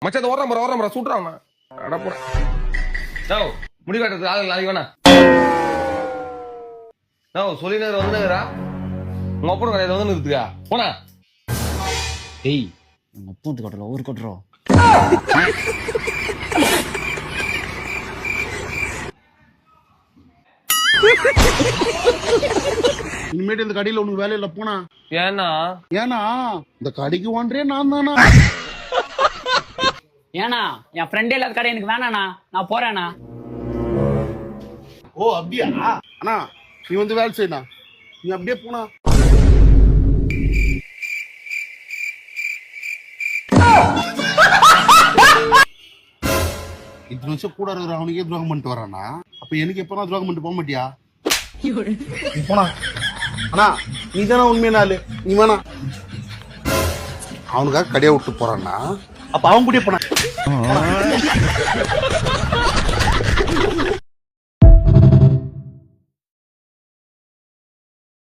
மச்சான் ஓரம் சூட்டுறான் அட போற முடி காட்டுறது ஆள் நாளைக்கு வேணா சொல்லி நேரம் வந்துடுறா உங்க அப்பா கடையில வந்து நிறுத்துக்கா போனா ஏய் உங்க அப்பா கொட்டுறோம் ஊர் கொட்டுறோம் இனிமேட்டு இந்த கடையில உனக்கு வேலை இல்ல போனா. ஏன்னா இந்த கடைக்கு ஒன்றே நான் தானா. ஏன்னா என் ஃப்ரெண்டே இல்லாத கடை எனக்கு வேணாண்ணா, நான் போறேண்ணா. ஓ அப்படியா அண்ணா, நீ வந்து வேலை செய்யணும், நீ அப்படியே போனா. இத்தனை வருஷம் கூட இருக்கிற அவனுக்கே துரோகம் பண்ணிட்டு வரானா, அப்ப எனக்கு எப்ப துரோகம் பண்ணிட்டு போக மாட்டியா? போனா அண்ணா, நீ தானே உண்மையான ஆளு, நீ வேணா. அவனுக்காக கடையை விட்டு போறான்னா அப்ப அவன் கூட போனா.